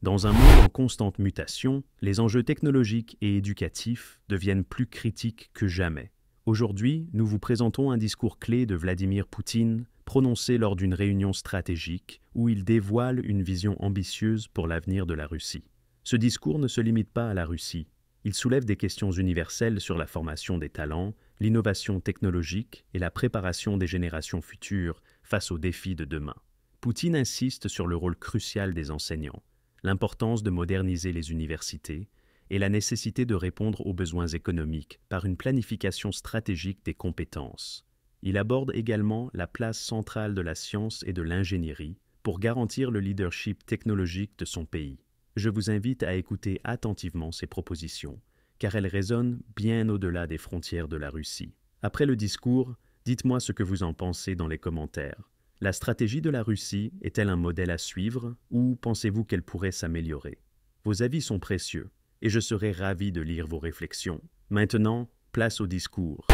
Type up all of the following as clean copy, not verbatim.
Dans un monde en constante mutation, les enjeux technologiques et éducatifs deviennent plus critiques que jamais. Aujourd'hui, nous vous présentons un discours clé de Vladimir Poutine, prononcé lors d'une réunion stratégique où il dévoile une vision ambitieuse pour l'avenir de la Russie. Ce discours ne se limite pas à la Russie. Il soulève des questions universelles sur la formation des talents, l'innovation technologique et la préparation des générations futures face aux défis de demain. Poutine insiste sur le rôle crucial des enseignants, l'importance de moderniser les universités et la nécessité de répondre aux besoins économiques par une planification stratégique des compétences. Il aborde également la place centrale de la science et de l'ingénierie pour garantir le leadership technologique de son pays. Je vous invite à écouter attentivement ces propositions, car elles résonnent bien au-delà des frontières de la Russie. Après le discours, dites-moi ce que vous en pensez dans les commentaires. La stratégie de la Russie est-elle un modèle à suivre ou pensez-vous qu'elle pourrait s'améliorer? Vos avis sont précieux et je serai ravi de lire vos réflexions. Maintenant, place au discours.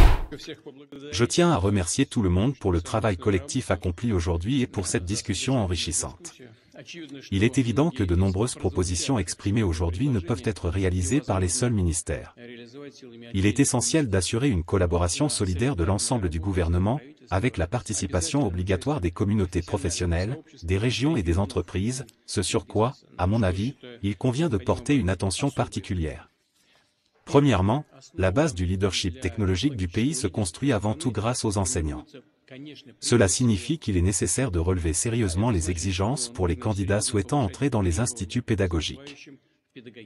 Je tiens à remercier tout le monde pour le travail collectif accompli aujourd'hui et pour cette discussion enrichissante. Il est évident que de nombreuses propositions exprimées aujourd'hui ne peuvent être réalisées par les seuls ministères. Il est essentiel d'assurer une collaboration solidaire de l'ensemble du gouvernement, avec la participation obligatoire des communautés professionnelles, des régions et des entreprises, ce sur quoi, à mon avis, il convient de porter une attention particulière. Premièrement, la base du leadership technologique du pays se construit avant tout grâce aux enseignants. Cela signifie qu'il est nécessaire de relever sérieusement les exigences pour les candidats souhaitant entrer dans les instituts pédagogiques.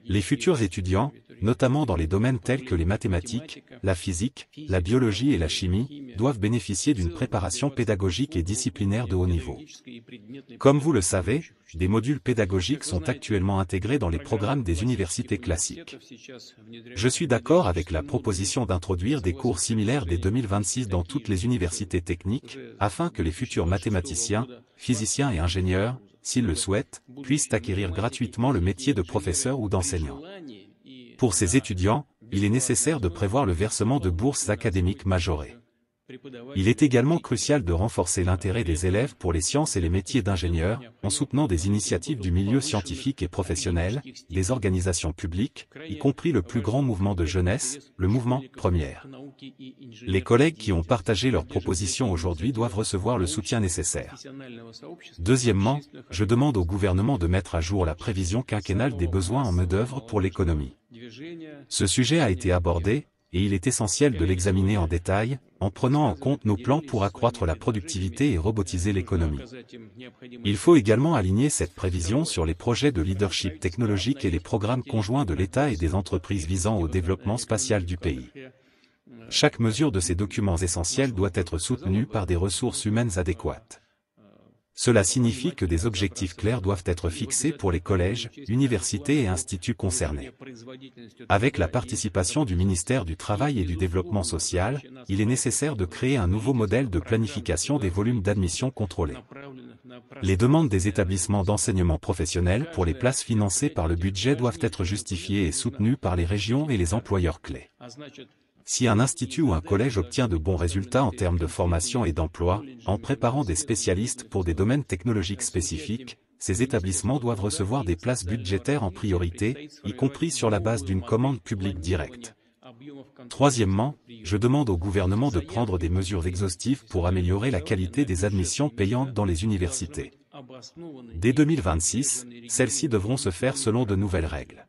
Les futurs étudiants, notamment dans les domaines tels que les mathématiques, la physique, la biologie et la chimie, doivent bénéficier d'une préparation pédagogique et disciplinaire de haut niveau. Comme vous le savez, des modules pédagogiques sont actuellement intégrés dans les programmes des universités classiques. Je suis d'accord avec la proposition d'introduire des cours similaires dès 2026 dans toutes les universités techniques, afin que les futurs mathématiciens, physiciens et ingénieurs, s'ils le souhaitent, puissent acquérir gratuitement le métier de professeur ou d'enseignant. Pour ces étudiants, il est nécessaire de prévoir le versement de bourses académiques majorées. Il est également crucial de renforcer l'intérêt des élèves pour les sciences et les métiers d'ingénieur, en soutenant des initiatives du milieu scientifique et professionnel, des organisations publiques, y compris le plus grand mouvement de jeunesse, le mouvement Première. Les collègues qui ont partagé leurs propositions aujourd'hui doivent recevoir le soutien nécessaire. Deuxièmement, je demande au gouvernement de mettre à jour la prévision quinquennale des besoins en main-d'œuvre pour l'économie. Ce sujet a été abordé, et il est essentiel de l'examiner en détail, en prenant en compte nos plans pour accroître la productivité et robotiser l'économie. Il faut également aligner cette prévision sur les projets de leadership technologique et les programmes conjoints de l'État et des entreprises visant au développement spatial du pays. Chaque mesure de ces documents essentiels doit être soutenue par des ressources humaines adéquates. Cela signifie que des objectifs clairs doivent être fixés pour les collèges, universités et instituts concernés. Avec la participation du ministère du Travail et du Développement social, il est nécessaire de créer un nouveau modèle de planification des volumes d'admission contrôlés. Les demandes des établissements d'enseignement professionnel pour les places financées par le budget doivent être justifiées et soutenues par les régions et les employeurs clés. Si un institut ou un collège obtient de bons résultats en termes de formation et d'emploi, en préparant des spécialistes pour des domaines technologiques spécifiques, ces établissements doivent recevoir des places budgétaires en priorité, y compris sur la base d'une commande publique directe. Troisièmement, je demande au gouvernement de prendre des mesures exhaustives pour améliorer la qualité des admissions payantes dans les universités. Dès 2026, celles-ci devront se faire selon de nouvelles règles.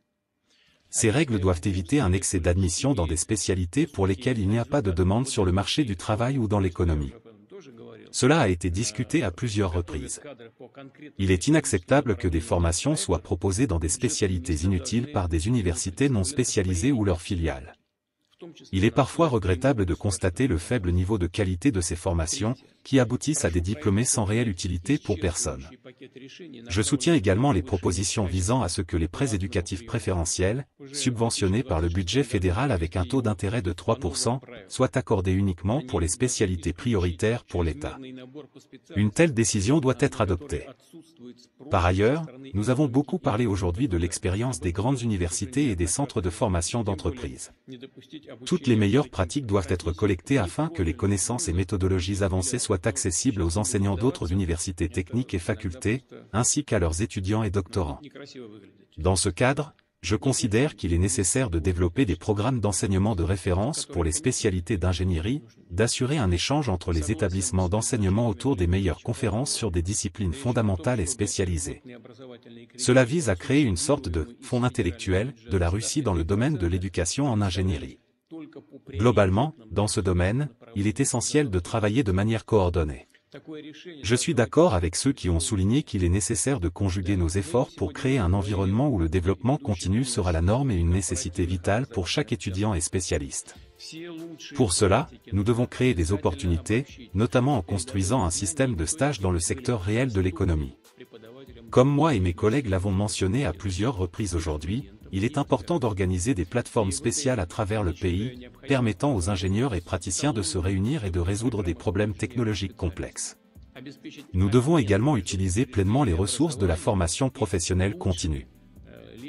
Ces règles doivent éviter un excès d'admission dans des spécialités pour lesquelles il n'y a pas de demande sur le marché du travail ou dans l'économie. Cela a été discuté à plusieurs reprises. Il est inacceptable que des formations soient proposées dans des spécialités inutiles par des universités non spécialisées ou leurs filiales. Il est parfois regrettable de constater le faible niveau de qualité de ces formations, qui aboutissent à des diplômés sans réelle utilité pour personne. Je soutiens également les propositions visant à ce que les prêts éducatifs préférentiels, subventionnés par le budget fédéral avec un taux d'intérêt de 3%, soient accordés uniquement pour les spécialités prioritaires pour l'État. Une telle décision doit être adoptée. Par ailleurs, nous avons beaucoup parlé aujourd'hui de l'expérience des grandes universités et des centres de formation d'entreprise. Toutes les meilleures pratiques doivent être collectées afin que les connaissances et méthodologies avancées soient soit accessible aux enseignants d'autres universités techniques et facultés, ainsi qu'à leurs étudiants et doctorants. Dans ce cadre, je considère qu'il est nécessaire de développer des programmes d'enseignement de référence pour les spécialités d'ingénierie, d'assurer un échange entre les établissements d'enseignement autour des meilleures conférences sur des disciplines fondamentales et spécialisées. Cela vise à créer une sorte de « fonds intellectuel » de la Russie dans le domaine de l'éducation en ingénierie. Globalement, dans ce domaine, il est essentiel de travailler de manière coordonnée. Je suis d'accord avec ceux qui ont souligné qu'il est nécessaire de conjuguer nos efforts pour créer un environnement où le développement continu sera la norme et une nécessité vitale pour chaque étudiant et spécialiste. Pour cela, nous devons créer des opportunités, notamment en construisant un système de stage dans le secteur réel de l'économie. Comme moi et mes collègues l'avons mentionné à plusieurs reprises aujourd'hui, il est important d'organiser des plateformes spéciales à travers le pays, permettant aux ingénieurs et praticiens de se réunir et de résoudre des problèmes technologiques complexes. Nous devons également utiliser pleinement les ressources de la formation professionnelle continue.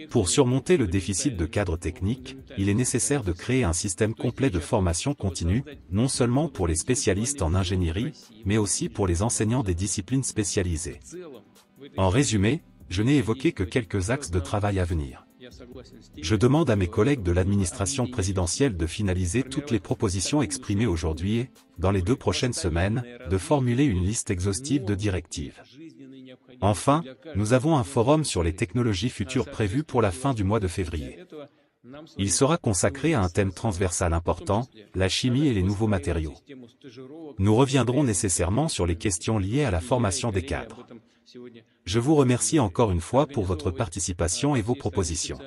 Pour surmonter le déficit de cadres techniques, il est nécessaire de créer un système complet de formation continue, non seulement pour les spécialistes en ingénierie, mais aussi pour les enseignants des disciplines spécialisées. En résumé, je n'ai évoqué que quelques axes de travail à venir. Je demande à mes collègues de l'administration présidentielle de finaliser toutes les propositions exprimées aujourd'hui et, dans les 2 prochaines semaines, de formuler une liste exhaustive de directives. Enfin, nous avons un forum sur les technologies futures prévu pour la fin du mois de février. Il sera consacré à un thème transversal important, la chimie et les nouveaux matériaux. Nous reviendrons nécessairement sur les questions liées à la formation des cadres. Je vous remercie encore une fois pour votre participation et vos propositions.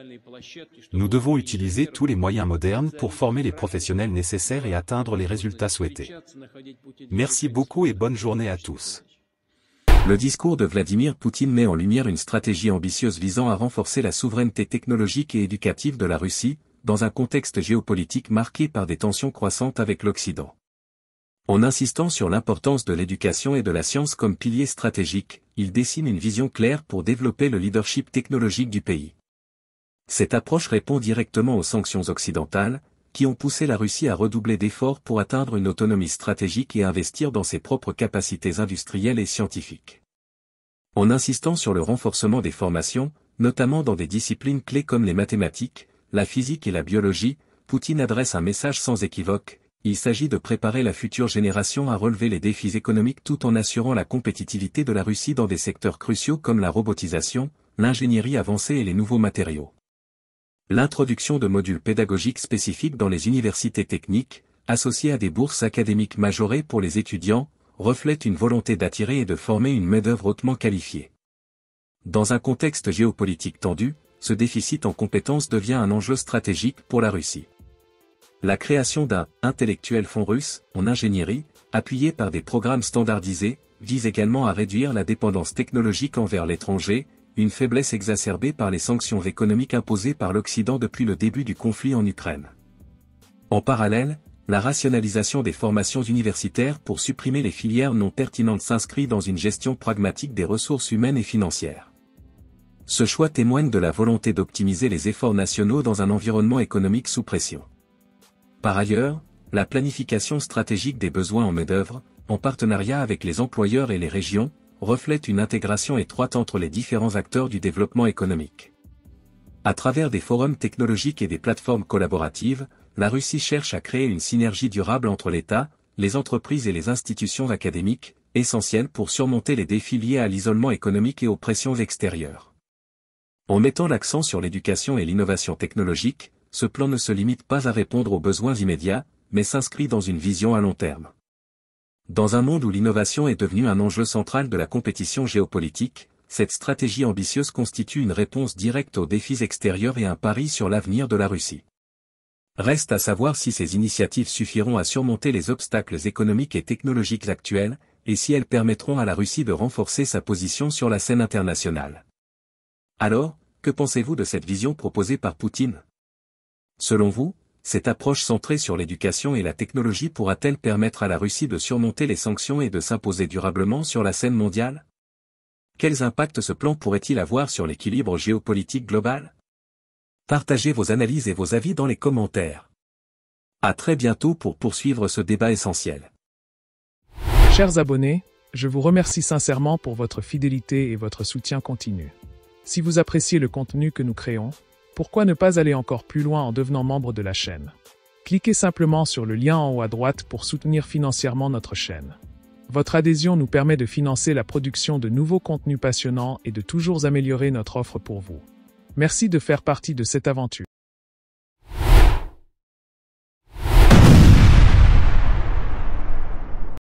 Nous devons utiliser tous les moyens modernes pour former les professionnels nécessaires et atteindre les résultats souhaités. Merci beaucoup et bonne journée à tous. Le discours de Vladimir Poutine met en lumière une stratégie ambitieuse visant à renforcer la souveraineté technologique et éducative de la Russie, dans un contexte géopolitique marqué par des tensions croissantes avec l'Occident. En insistant sur l'importance de l'éducation et de la science comme piliers stratégiques, il dessine une vision claire pour développer le leadership technologique du pays. Cette approche répond directement aux sanctions occidentales, qui ont poussé la Russie à redoubler d'efforts pour atteindre une autonomie stratégique et investir dans ses propres capacités industrielles et scientifiques. En insistant sur le renforcement des formations, notamment dans des disciplines clés comme les mathématiques, la physique et la biologie, Poutine adresse un message sans équivoque. Il s'agit de préparer la future génération à relever les défis économiques tout en assurant la compétitivité de la Russie dans des secteurs cruciaux comme la robotisation, l'ingénierie avancée et les nouveaux matériaux. L'introduction de modules pédagogiques spécifiques dans les universités techniques, associés à des bourses académiques majorées pour les étudiants, reflète une volonté d'attirer et de former une main-d'œuvre hautement qualifiée. Dans un contexte géopolitique tendu, ce déficit en compétences devient un enjeu stratégique pour la Russie. La création d'un « intellectuel fonds russe » en ingénierie, appuyé par des programmes standardisés, vise également à réduire la dépendance technologique envers l'étranger, une faiblesse exacerbée par les sanctions économiques imposées par l'Occident depuis le début du conflit en Ukraine. En parallèle, la rationalisation des formations universitaires pour supprimer les filières non pertinentes s'inscrit dans une gestion pragmatique des ressources humaines et financières. Ce choix témoigne de la volonté d'optimiser les efforts nationaux dans un environnement économique sous pression. Par ailleurs, la planification stratégique des besoins en main-d'œuvre, en partenariat avec les employeurs et les régions, reflète une intégration étroite entre les différents acteurs du développement économique. À travers des forums technologiques et des plateformes collaboratives, la Russie cherche à créer une synergie durable entre l'État, les entreprises et les institutions académiques, essentielles pour surmonter les défis liés à l'isolement économique et aux pressions extérieures. En mettant l'accent sur l'éducation et l'innovation technologique, ce plan ne se limite pas à répondre aux besoins immédiats, mais s'inscrit dans une vision à long terme. Dans un monde où l'innovation est devenue un enjeu central de la compétition géopolitique, cette stratégie ambitieuse constitue une réponse directe aux défis extérieurs et un pari sur l'avenir de la Russie. Reste à savoir si ces initiatives suffiront à surmonter les obstacles économiques et technologiques actuels, et si elles permettront à la Russie de renforcer sa position sur la scène internationale. Alors, que pensez-vous de cette vision proposée par Poutine ? Selon vous, cette approche centrée sur l'éducation et la technologie pourra-t-elle permettre à la Russie de surmonter les sanctions et de s'imposer durablement sur la scène mondiale ? Quels impacts ce plan pourrait-il avoir sur l'équilibre géopolitique global ? Partagez vos analyses et vos avis dans les commentaires. À très bientôt pour poursuivre ce débat essentiel. Chers abonnés, je vous remercie sincèrement pour votre fidélité et votre soutien continu. Si vous appréciez le contenu que nous créons, pourquoi ne pas aller encore plus loin en devenant membre de la chaîne? Cliquez simplement sur le lien en haut à droite pour soutenir financièrement notre chaîne. Votre adhésion nous permet de financer la production de nouveaux contenus passionnants et de toujours améliorer notre offre pour vous. Merci de faire partie de cette aventure.